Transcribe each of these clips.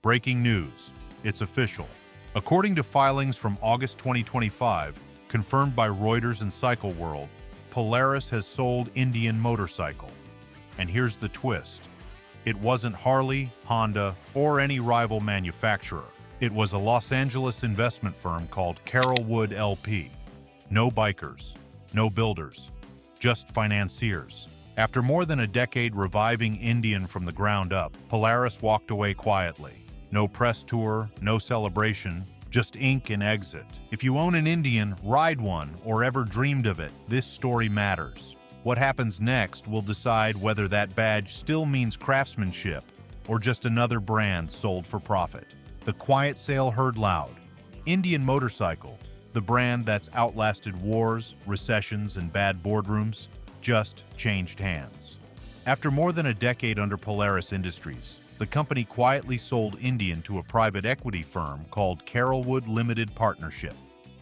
Breaking news. It's official. According to filings from August 2025, confirmed by Reuters and Cycle World, Polaris has sold Indian motorcycle. And here's the twist. It wasn't Harley, Honda, or any rival manufacturer. It was a Los Angeles investment firm called Carolwood LP. No bikers, no builders, just financiers. After more than a decade reviving Indian from the ground up, Polaris walked away quietly. No press tour, no celebration, just ink and exit. If you own an Indian, ride one, or ever dreamed of it, this story matters. What happens next will decide whether that badge still means craftsmanship or just another brand sold for profit. The quiet sale heard loud. Indian Motorcycle, the brand that's outlasted wars, recessions, and bad boardrooms, just changed hands. After more than a decade under Polaris Industries, the company quietly sold Indian to a private equity firm called Carolwood Limited Partnership.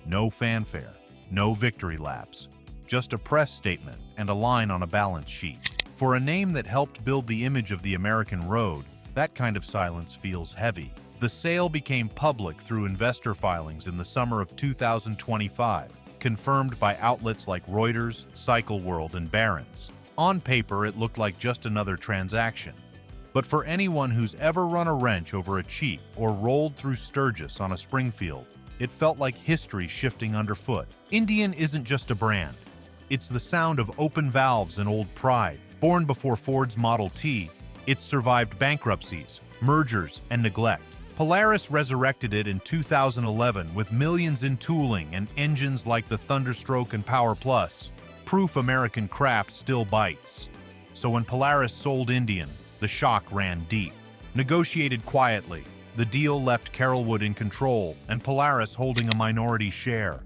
No fanfare, no victory laps, just a press statement and a line on a balance sheet. For a name that helped build the image of the American road, that kind of silence feels heavy. The sale became public through investor filings in the summer of 2025, confirmed by outlets like Reuters, Cycle World, and Barron's. On paper, it looked like just another transaction. But for anyone who's ever run a wrench over a chief or rolled through Sturgis on a Springfield, it felt like history shifting underfoot. Indian isn't just a brand. It's the sound of open valves and old pride. Born before Ford's Model T, it's survived bankruptcies, mergers, and neglect. Polaris resurrected it in 2011 with millions in tooling and engines like the Thunderstroke and Power Plus. Proof American craft still bites. So when Polaris sold Indian, the shock ran deep. Negotiated quietly, the deal left Carolwood in control and Polaris holding a minority share.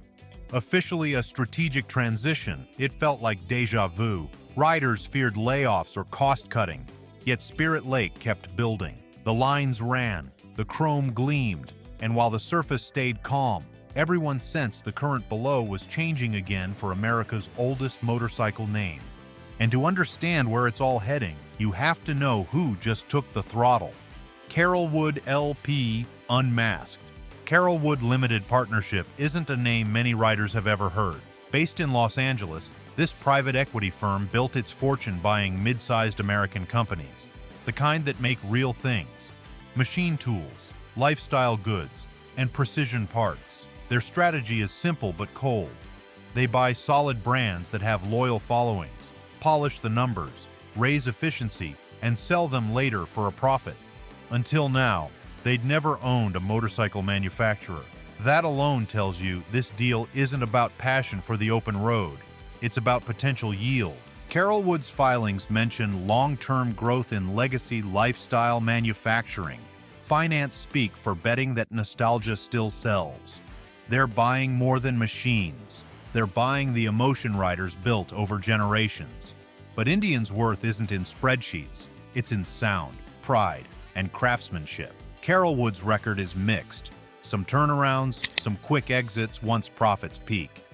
Officially a strategic transition, it felt like déjà vu. Riders feared layoffs or cost-cutting, yet Spirit Lake kept building. The lines ran, the chrome gleamed, and while the surface stayed calm, everyone sensed the current below was changing again for America's oldest motorcycle name. And to understand where it's all heading, you have to know who just took the throttle. Carolwood LP Unmasked. Carolwood Limited Partnership isn't a name many riders have ever heard. Based in Los Angeles, this private equity firm built its fortune buying mid-sized American companies, the kind that make real things, machine tools, lifestyle goods, and precision parts. Their strategy is simple but cold. They buy solid brands that have loyal followings, polish the numbers, raise efficiency, and sell them later for a profit. Until now, they'd never owned a motorcycle manufacturer. That alone tells you this deal isn't about passion for the open road. It's about potential yield. Carolwood's filings mention long-term growth in legacy lifestyle manufacturing. Finance speak for betting that nostalgia still sells. They're buying more than machines. They're buying the emotion riders built over generations. But Indian's worth isn't in spreadsheets. It's in sound, pride, and craftsmanship. Carolwood's record is mixed. Some turnarounds, some quick exits once profits peak.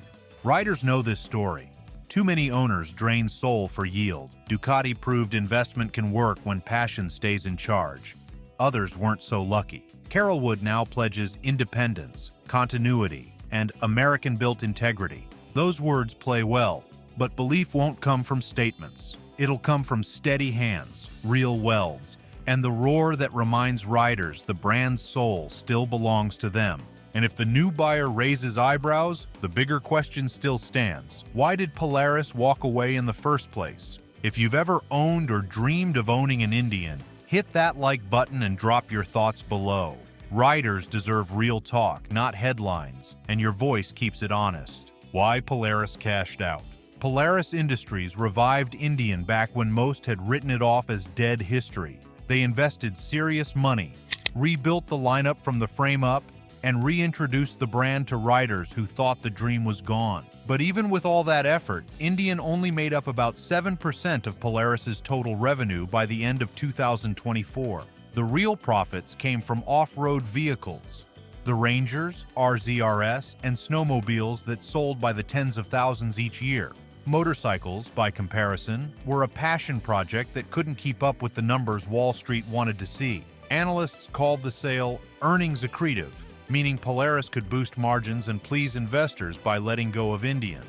Riders know this story. Too many owners drain soul for yield. Ducati proved investment can work when passion stays in charge. Others weren't so lucky. Carolwood now pledges independence, continuity, and American-built integrity. Those words play well, but belief won't come from statements. It'll come from steady hands, real welds, and the roar that reminds riders the brand's soul still belongs to them. And if the new buyer raises eyebrows, the bigger question still stands. Why did Polaris walk away in the first place? If you've ever owned or dreamed of owning an Indian, hit that like button and drop your thoughts below. Riders deserve real talk, not headlines, and your voice keeps it honest. Why Polaris cashed out? Polaris Industries revived Indian back when most had written it off as dead history. They invested serious money, rebuilt the lineup from the frame up, and reintroduced the brand to riders who thought the dream was gone. But even with all that effort, Indian only made up about 7% of Polaris's total revenue by the end of 2024. The real profits came from off-road vehicles, the Rangers, RZRS, and snowmobiles that sold by the tens of thousands each year. Motorcycles, by comparison, were a passion project that couldn't keep up with the numbers Wall Street wanted to see. Analysts called the sale earnings accretive, meaning Polaris could boost margins and please investors by letting go of Indian.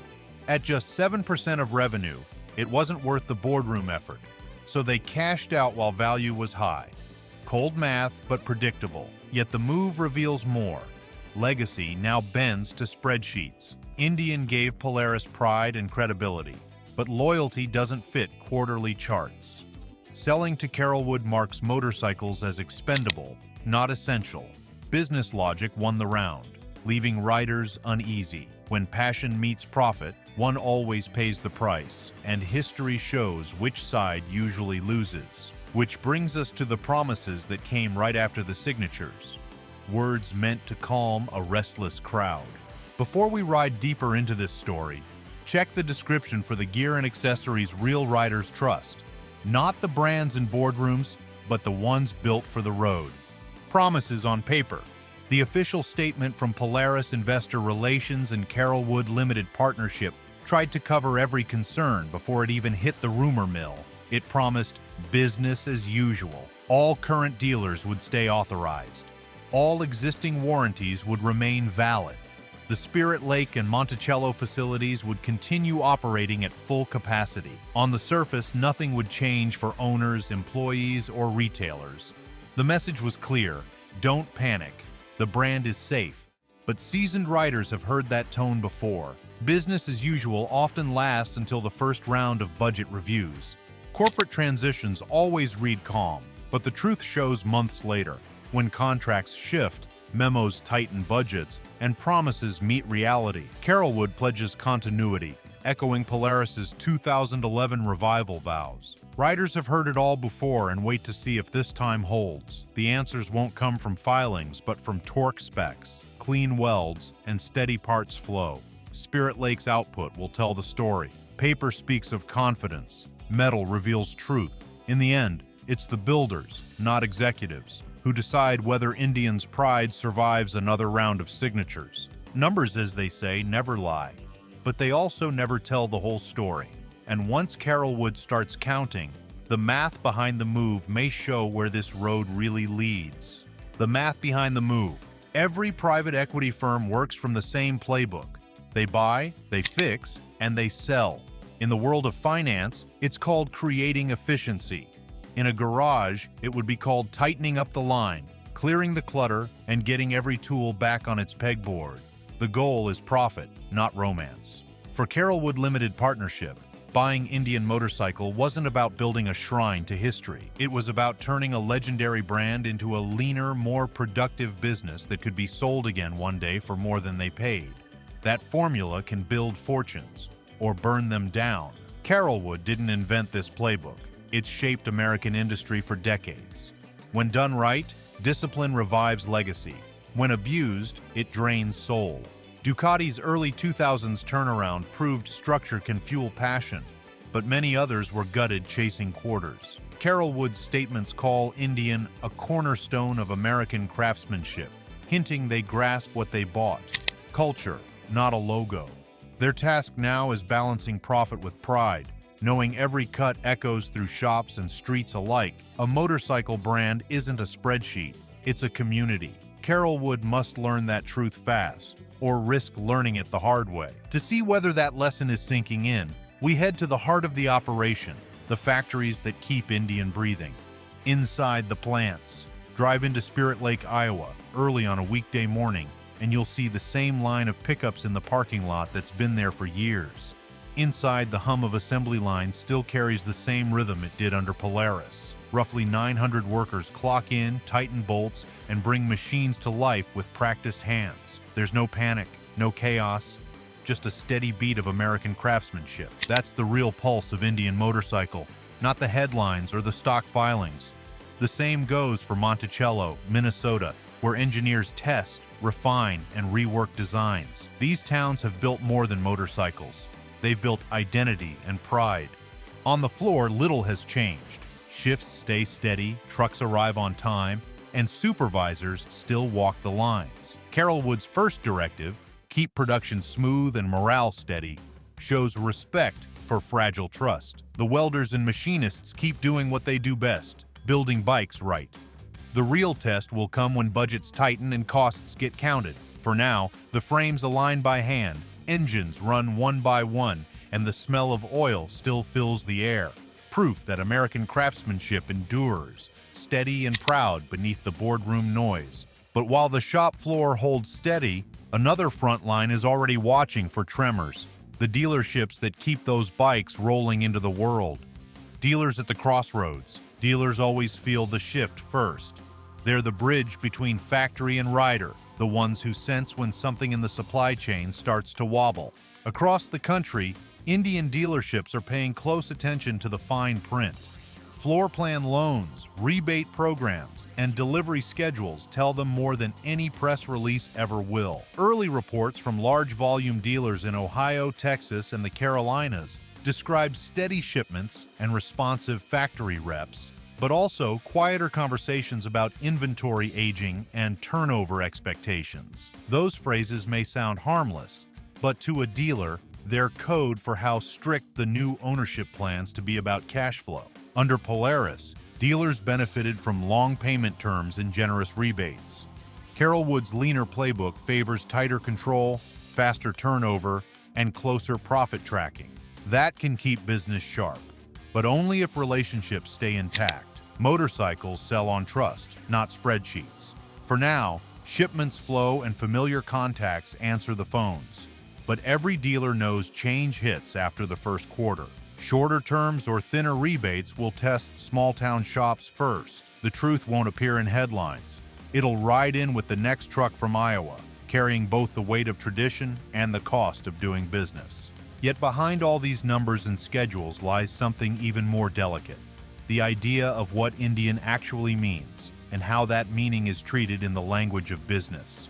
At just 7% of revenue, it wasn't worth the boardroom effort, so they cashed out while value was high. Cold math, but predictable. Yet the move reveals more. Legacy now bends to spreadsheets. Indian gave Polaris pride and credibility, but loyalty doesn't fit quarterly charts. Selling to Carolwood marks motorcycles as expendable, not essential. Business logic won the round, leaving riders uneasy. When passion meets profit, one always pays the price, and history shows which side usually loses. Which brings us to the promises that came right after the signatures. Words meant to calm a restless crowd. Before we ride deeper into this story, check the description for the gear and accessories real riders trust. Not the brands in boardrooms, but the ones built for the road. Promises on paper. The official statement from Polaris Investor Relations and Carolwood Limited Partnership tried to cover every concern before it even hit the rumor mill. It promised business as usual. All current dealers would stay authorized. All existing warranties would remain valid. The Spirit Lake and Monticello facilities would continue operating at full capacity. On the surface, nothing would change for owners, employees, or retailers. The message was clear: don't panic. The brand is safe. But seasoned riders have heard that tone before. Business as usual often lasts until the first round of budget reviews. Corporate transitions always read calm, but the truth shows months later. When contracts shift, memos tighten budgets, and promises meet reality. Carolwood pledges continuity, echoing Polaris's 2011 revival vows. Riders have heard it all before and wait to see if this time holds. The answers won't come from filings, but from torque specs, clean welds, and steady parts flow. Spirit Lake's output will tell the story. Paper speaks of confidence. Metal reveals truth. In the end, it's the builders, not executives, who decide whether Indian's pride survives another round of signatures. Numbers, as they say, never lie, but they also never tell the whole story. And once Carolwood starts counting, the math behind the move may show where this road really leads. The math behind the move. Every private equity firm works from the same playbook. They buy, they fix, and they sell. In the world of finance, it's called creating efficiency. In a garage, it would be called tightening up the line, clearing the clutter, and getting every tool back on its pegboard. The goal is profit, not romance. For Carolwood Limited Partnership, buying Indian Motorcycle wasn't about building a shrine to history. It was about turning a legendary brand into a leaner, more productive business that could be sold again one day for more than they paid. That formula can build fortunes, or burn them down. Carolwood didn't invent this playbook. It's shaped American industry for decades. When done right, discipline revives legacy. When abused, it drains soul. Ducati's early 2000s turnaround proved structure can fuel passion, but many others were gutted chasing quarters. Carolwood's statements call Indian a cornerstone of American craftsmanship, hinting they grasp what they bought. Culture, not a logo. Their task now is balancing profit with pride, knowing every cut echoes through shops and streets alike. A motorcycle brand isn't a spreadsheet, it's a community. Carolwood must learn that truth fast, or risk learning it the hard way. To see whether that lesson is sinking in, we head to the heart of the operation, the factories that keep Indian breathing. Inside the plants. Drive into Spirit Lake, Iowa, early on a weekday morning, and you'll see the same line of pickups in the parking lot that's been there for years. Inside, the hum of assembly lines still carries the same rhythm it did under Polaris. Roughly 900 workers clock in, tighten bolts, and bring machines to life with practiced hands. There's no panic, no chaos, just a steady beat of American craftsmanship. That's the real pulse of Indian Motorcycle, not the headlines or the stock filings. The same goes for Monticello, Minnesota, where engineers test, refine, and rework designs. These towns have built more than motorcycles. They've built identity and pride. On the floor, little has changed. Shifts stay steady, trucks arrive on time, and supervisors still walk the lines. Carolwood's first directive, keep production smooth and morale steady, shows respect for fragile trust. The welders and machinists keep doing what they do best, building bikes right. The real test will come when budgets tighten and costs get counted. For now, the frames align by hand, engines run one by one, and the smell of oil still fills the air. Proof that American craftsmanship endures, steady and proud beneath the boardroom noise. But while the shop floor holds steady, another front line is already watching for tremors. The dealerships that keep those bikes rolling into the world. Dealers at the crossroads. Dealers always feel the shift first. They're the bridge between factory and rider, the ones who sense when something in the supply chain starts to wobble. Across the country, Indian dealerships are paying close attention to the fine print. Floor plan loans, rebate programs, and delivery schedules tell them more than any press release ever will. Early reports from large volume dealers in Ohio, Texas, and the Carolinas describe steady shipments and responsive factory reps, but also quieter conversations about inventory aging and turnover expectations. Those phrases may sound harmless, but to a dealer, they're code for how strict the new ownership plans to be about cash flow. Under Polaris, dealers benefited from long payment terms and generous rebates. Carolwood's leaner playbook favors tighter control, faster turnover, and closer profit tracking. That can keep business sharp, but only if relationships stay intact. Motorcycles sell on trust, not spreadsheets. For now, shipments flow and familiar contacts answer the phones. But every dealer knows change hits after the first quarter. Shorter terms or thinner rebates will test small-town shops first. The truth won't appear in headlines. It'll ride in with the next truck from Iowa, carrying both the weight of tradition and the cost of doing business. Yet behind all these numbers and schedules lies something even more delicate: the idea of what Indian actually means and how that meaning is treated in the language of business.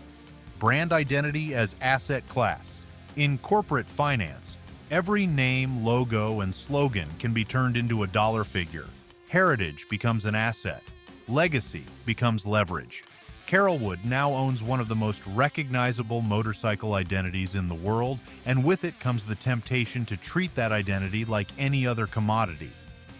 Brand identity as asset class. In corporate finance, every name, logo, and slogan can be turned into a dollar figure. Heritage becomes an asset. Legacy becomes leverage. Carolwood now owns one of the most recognizable motorcycle identities in the world, and with it comes the temptation to treat that identity like any other commodity.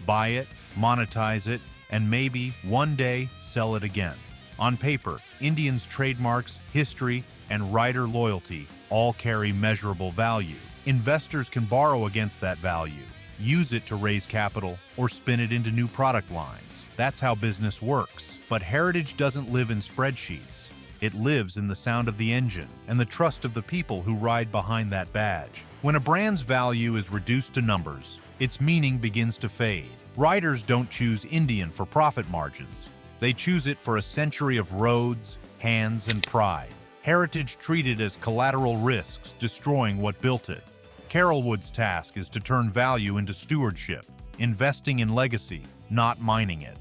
Buy it, monetize it, and maybe one day sell it again. On paper, Indian's trademarks, history, and rider loyalty all carry measurable value. Investors can borrow against that value, use it to raise capital, or spin it into new product lines. That's how business works. But heritage doesn't live in spreadsheets. It lives in the sound of the engine and the trust of the people who ride behind that badge. When a brand's value is reduced to numbers, its meaning begins to fade. Riders don't choose Indian for profit margins. They choose it for a century of roads, hands, and pride. Heritage treated as collateral risks, destroying what built it. Carolwood's task is to turn value into stewardship, investing in legacy, not mining it.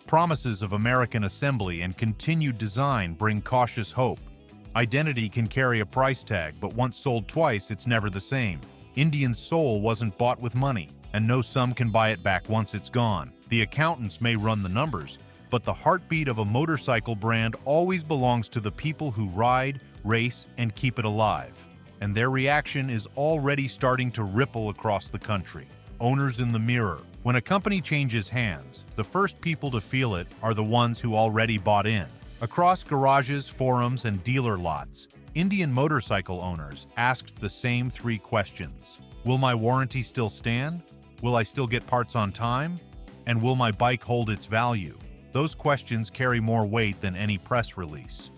Promises of American assembly and continued design bring cautious hope. Identity can carry a price tag, but once sold twice, it's never the same. Indian's soul wasn't bought with money, and no sum can buy it back once it's gone. The accountants may run the numbers, but the heartbeat of a motorcycle brand always belongs to the people who ride, race, and keep it alive. And their reaction is already starting to ripple across the country. Owners in the mirror. When a company changes hands, the first people to feel it are the ones who already bought in. Across garages, forums, and dealer lots, Indian motorcycle owners asked the same three questions. Will my warranty still stand? Will I still get parts on time? And will my bike hold its value? Those questions carry more weight than any press release.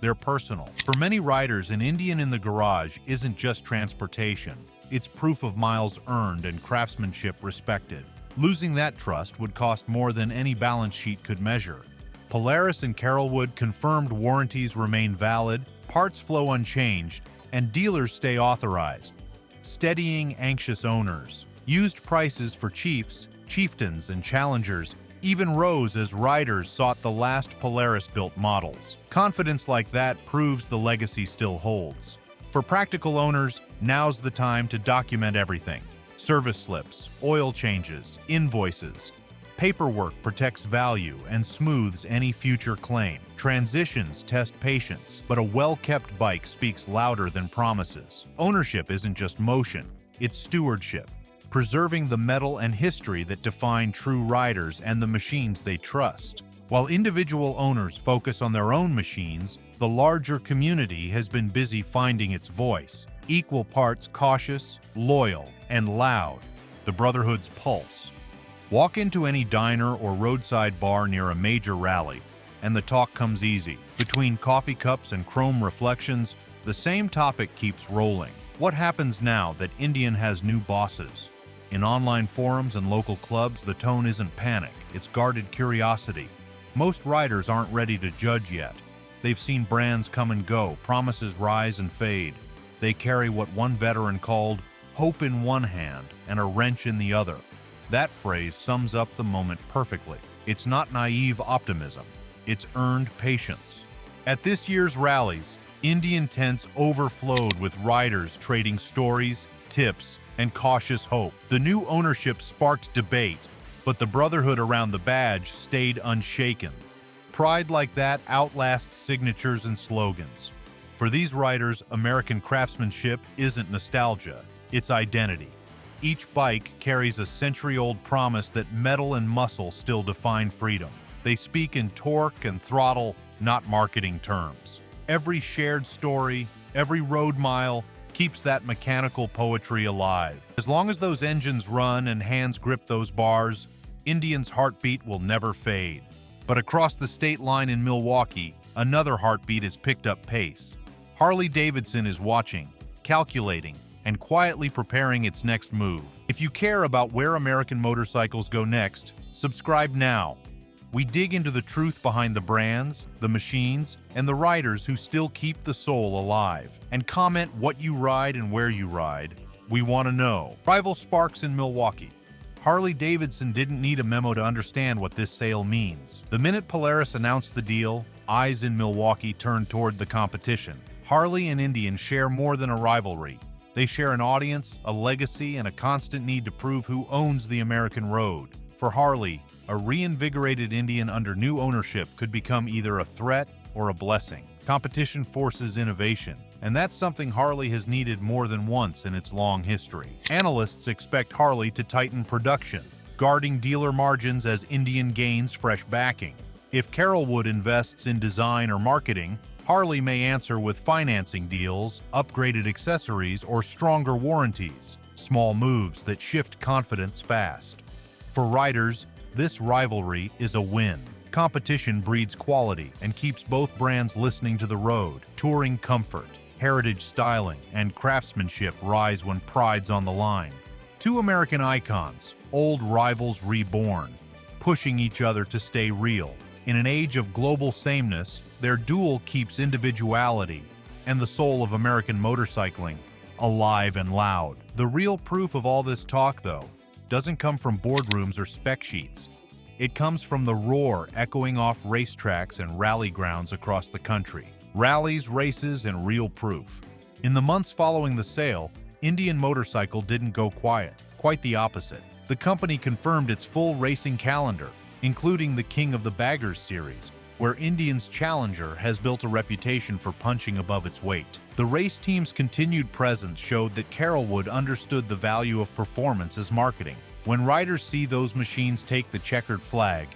They're personal. For many riders, an Indian in the garage isn't just transportation. It's proof of miles earned and craftsmanship respected. Losing that trust would cost more than any balance sheet could measure. Polaris and Carolwood confirmed warranties remain valid, parts flow unchanged, and dealers stay authorized, steadying anxious owners. Used prices for chiefs, chieftains, and challengers even rose as riders sought the last Polaris-built models. Confidence like that proves the legacy still holds. For practical owners, now's the time to document everything. Service slips, oil changes, invoices. Paperwork protects value and smooths any future claim. Transitions test patience, but a well-kept bike speaks louder than promises. Ownership isn't just motion, it's stewardship, preserving the metal and history that define true riders and the machines they trust. While individual owners focus on their own machines, the larger community has been busy finding its voice, equal parts cautious, loyal, and loud, the Brotherhood's pulse. Walk into any diner or roadside bar near a major rally, and the talk comes easy. Between coffee cups and chrome reflections, the same topic keeps rolling. What happens now that Indian has new bosses? In online forums and local clubs, the tone isn't panic, it's guarded curiosity. Most riders aren't ready to judge yet. They've seen brands come and go, promises rise and fade. They carry what one veteran called hope in one hand and a wrench in the other. That phrase sums up the moment perfectly. It's not naive optimism, it's earned patience. At this year's rallies, Indian tents overflowed with riders trading stories, tips, and cautious hope. The new ownership sparked debate, but the brotherhood around the badge stayed unshaken. Pride like that outlasts signatures and slogans. For these riders, American craftsmanship isn't nostalgia, it's identity. Each bike carries a century-old promise that metal and muscle still define freedom. They speak in torque and throttle, not marketing terms. Every shared story, every road mile, keeps that mechanical poetry alive. As long as those engines run and hands grip those bars, Indian's heartbeat will never fade. But across the state line in Milwaukee, another heartbeat has picked up pace. Harley-Davidson is watching, calculating, and quietly preparing its next move. If you care about where American motorcycles go next, subscribe now. We dig into the truth behind the brands, the machines, and the riders who still keep the soul alive. And comment what you ride and where you ride. We want to know. Rival sparks in Milwaukee. Harley-Davidson didn't need a memo to understand what this sale means. The minute Polaris announced the deal, eyes in Milwaukee turned toward the competition. Harley and Indian share more than a rivalry. They share an audience, a legacy, and a constant need to prove who owns the American road. For Harley, a reinvigorated Indian under new ownership could become either a threat or a blessing. Competition forces innovation, and that's something Harley has needed more than once in its long history. Analysts expect Harley to tighten production, guarding dealer margins as Indian gains fresh backing. If Carolwood invests in design or marketing, Harley may answer with financing deals, upgraded accessories, or stronger warranties, small moves that shift confidence fast. For riders, this rivalry is a win. Competition breeds quality and keeps both brands listening to the road. Touring comfort, heritage styling, and craftsmanship rise when pride's on the line. Two American icons, old rivals reborn, pushing each other to stay real. In an age of global sameness, their duel keeps individuality and the soul of American motorcycling alive and loud. The real proof of all this talk, though, doesn't come from boardrooms or spec sheets. It comes from the roar echoing off racetracks and rally grounds across the country. Rallies, races, and real proof. In the months following the sale, Indian Motorcycle didn't go quiet. Quite the opposite. The company confirmed its full racing calendar, including the King of the Baggers series, where Indian's Challenger has built a reputation for punching above its weight. The race team's continued presence showed that Carolwood understood the value of performance as marketing. When riders see those machines take the checkered flag,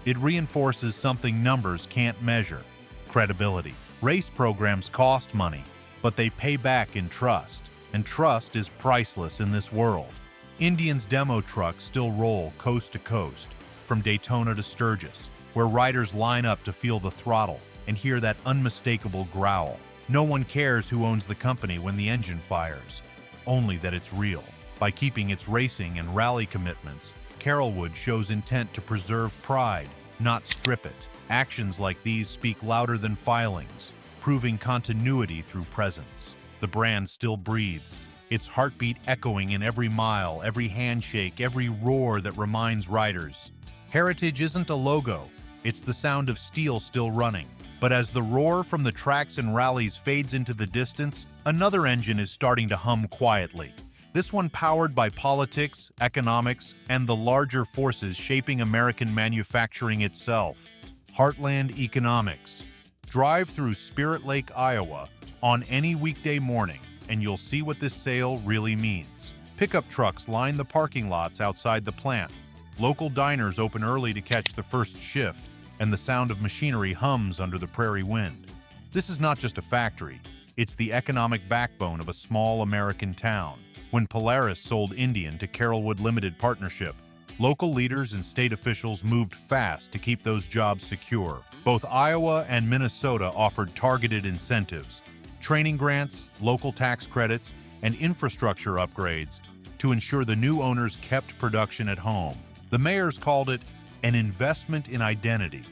it reinforces something numbers can't measure: credibility. Race programs cost money, but they pay back in trust, and trust is priceless in this world. Indian's demo trucks still roll coast to coast, from Daytona to Sturgis, where riders line up to feel the throttle and hear that unmistakable growl. No one cares who owns the company when the engine fires, only that it's real. By keeping its racing and rally commitments, Carolwood shows intent to preserve pride, not strip it. Actions like these speak louder than filings, proving continuity through presence. The brand still breathes, its heartbeat echoing in every mile, every handshake, every roar that reminds riders. Heritage isn't a logo, it's the sound of steel still running. But as the roar from the tracks and rallies fades into the distance, another engine is starting to hum quietly. This one powered by politics, economics, and the larger forces shaping American manufacturing itself. Heartland Economics. Drive through Spirit Lake, Iowa on any weekday morning, and you'll see what this sale really means. Pickup trucks line the parking lots outside the plant. Local diners open early to catch the first shift, and the sound of machinery hums under the prairie wind. This is not just a factory, it's the economic backbone of a small American town. When Polaris sold Indian to Carolwood Limited Partnership, local leaders and state officials moved fast to keep those jobs secure. Both Iowa and Minnesota offered targeted incentives, training grants, local tax credits, and infrastructure upgrades to ensure the new owners kept production at home. The mayors called it an investment in identity,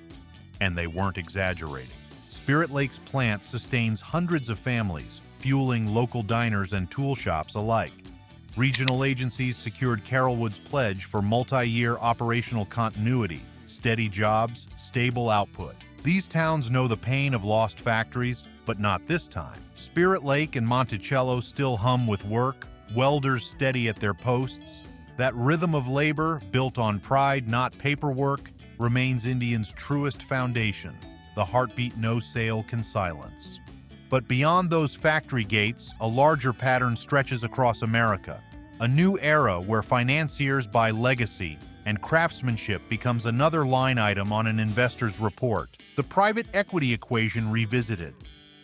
and they weren't exaggerating. Spirit Lake's plant sustains hundreds of families, fueling local diners and tool shops alike. Regional agencies secured Carolwood's pledge for multi-year operational continuity, steady jobs, stable output. These towns know the pain of lost factories, but not this time. Spirit Lake and Monticello still hum with work, welders steady at their posts. That rhythm of labor, built on pride, not paperwork, remains Indian's truest foundation. The heartbeat no sale can silence. But beyond those factory gates, a larger pattern stretches across America. A new era where financiers buy legacy and craftsmanship becomes another line item on an investor's report. The private equity equation revisited.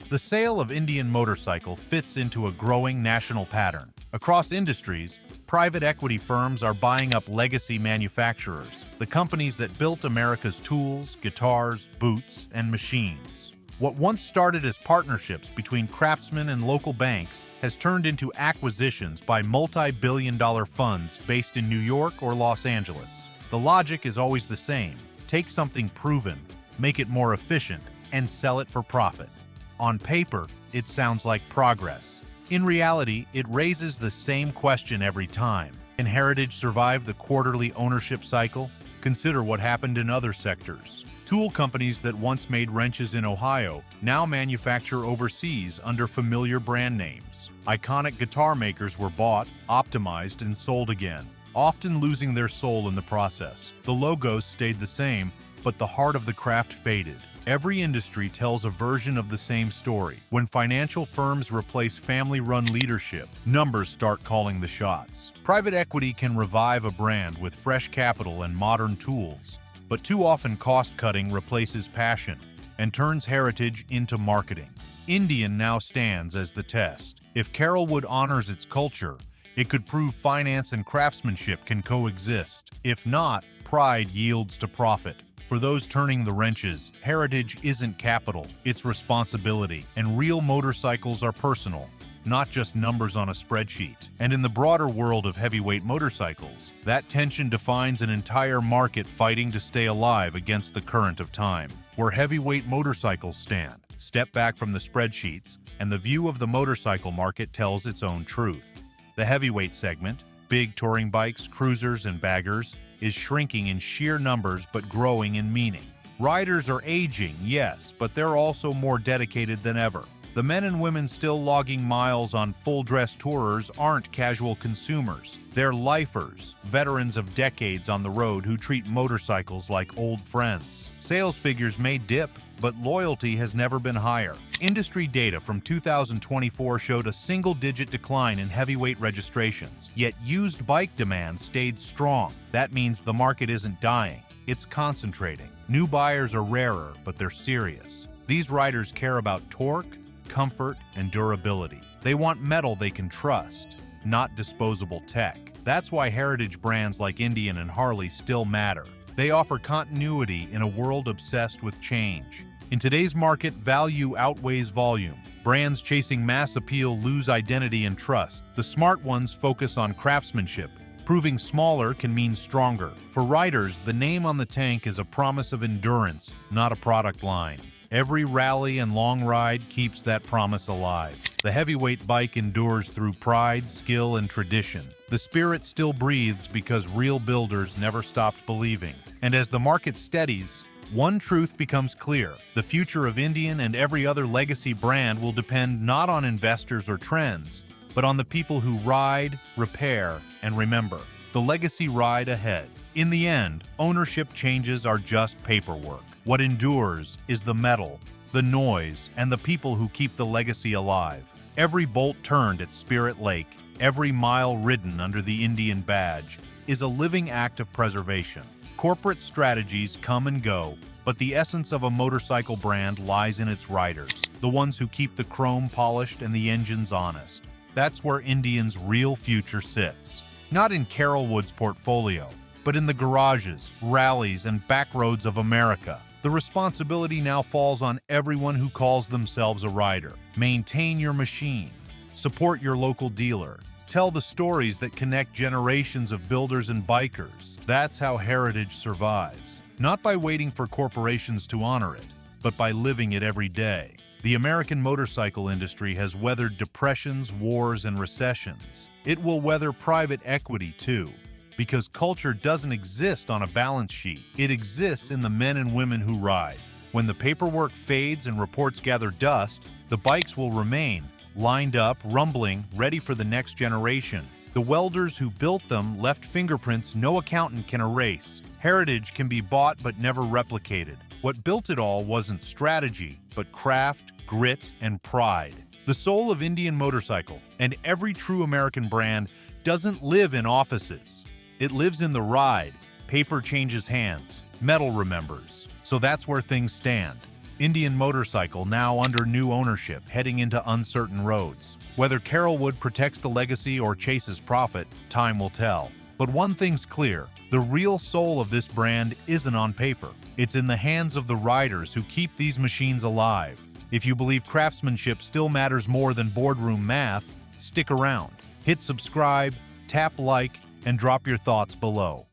The sale of Indian Motorcycle fits into a growing national pattern. Across industries, private equity firms are buying up legacy manufacturers, the companies that built America's tools, guitars, boots, and machines. What once started as partnerships between craftsmen and local banks has turned into acquisitions by multi-billion-dollar funds based in New York or Los Angeles. The logic is always the same. Take something proven, make it more efficient, and sell it for profit. On paper, it sounds like progress. In reality, it raises the same question every time. Can heritage survive the quarterly ownership cycle? Consider what happened in other sectors. Tool companies that once made wrenches in Ohio now manufacture overseas under familiar brand names. Iconic guitar makers were bought, optimized, and sold again, often losing their soul in the process. The logos stayed the same, but the heart of the craft faded. Every industry tells a version of the same story. When financial firms replace family-run leadership, numbers start calling the shots. Private equity can revive a brand with fresh capital and modern tools, but too often cost-cutting replaces passion and turns heritage into marketing. Indian now stands as the test. If Carolwood honors its culture, it could prove finance and craftsmanship can coexist. If not, pride yields to profit. For those turning the wrenches, heritage isn't capital, it's responsibility, and real motorcycles are personal, not just numbers on a spreadsheet. And in the broader world of heavyweight motorcycles, that tension defines an entire market fighting to stay alive against the current of time. Where heavyweight motorcycles stand, step back from the spreadsheets, and the view of the motorcycle market tells its own truth. The heavyweight segment, big touring bikes, cruisers, and baggers, is shrinking in sheer numbers but growing in meaning. Riders are aging, yes, but they're also more dedicated than ever. The men and women still logging miles on full-dress tourers aren't casual consumers. They're lifers, veterans of decades on the road who treat motorcycles like old friends. Sales figures may dip, but loyalty has never been higher. Industry data from 2024 showed a single-digit decline in heavyweight registrations, yet used bike demand stayed strong. That means the market isn't dying, it's concentrating. New buyers are rarer, but they're serious. These riders care about torque, comfort, and durability. They want metal they can trust, not disposable tech. That's why heritage brands like Indian and Harley still matter. They offer continuity in a world obsessed with change. In today's market, value outweighs volume. Brands chasing mass appeal lose identity and trust. The smart ones focus on craftsmanship. Proving smaller can mean stronger. For riders, the name on the tank is a promise of endurance, not a product line. Every rally and long ride keeps that promise alive. The heavyweight bike endures through pride, skill, and tradition. The spirit still breathes because real builders never stopped believing. And as the market steadies, one truth becomes clear. The future of Indian and every other legacy brand will depend not on investors or trends, but on the people who ride, repair, and remember. The legacy ride ahead. In the end, ownership changes are just paperwork. What endures is the metal, the noise, and the people who keep the legacy alive. Every bolt turned at Spirit Lake, every mile ridden under the Indian badge, is a living act of preservation. Corporate strategies come and go, but But the essence of a motorcycle brand lies in its riders, the ones who keep the chrome polished and the engines honest. That's where Indian's real future sits. Not in Carolwood's portfolio, but in the garages, rallies, and backroads of America. The responsibility now falls on everyone who calls themselves a rider. Maintain your machine. Support your local dealer. Tell the stories that connect generations of builders and bikers. That's how heritage survives. Not by waiting for corporations to honor it, but by living it every day. The American motorcycle industry has weathered depressions, wars, and recessions. It will weather private equity too, because culture doesn't exist on a balance sheet. It exists in the men and women who ride. When the paperwork fades and reports gather dust, the bikes will remain, lined up, rumbling, ready for the next generation. The welders who built them left fingerprints no accountant can erase. Heritage can be bought but never replicated. What built it all wasn't strategy, but craft, grit, and pride. The soul of Indian Motorcycle, and every true American brand, doesn't live in offices. It lives in the ride. Paper changes hands. Metal remembers. So that's where things stand. Indian Motorcycle now under new ownership, heading into uncertain roads. Whether Carolwood protects the legacy or chases profit, time will tell. But one thing's clear, the real soul of this brand isn't on paper. It's in the hands of the riders who keep these machines alive. If you believe craftsmanship still matters more than boardroom math, stick around. Hit subscribe, tap like, and drop your thoughts below.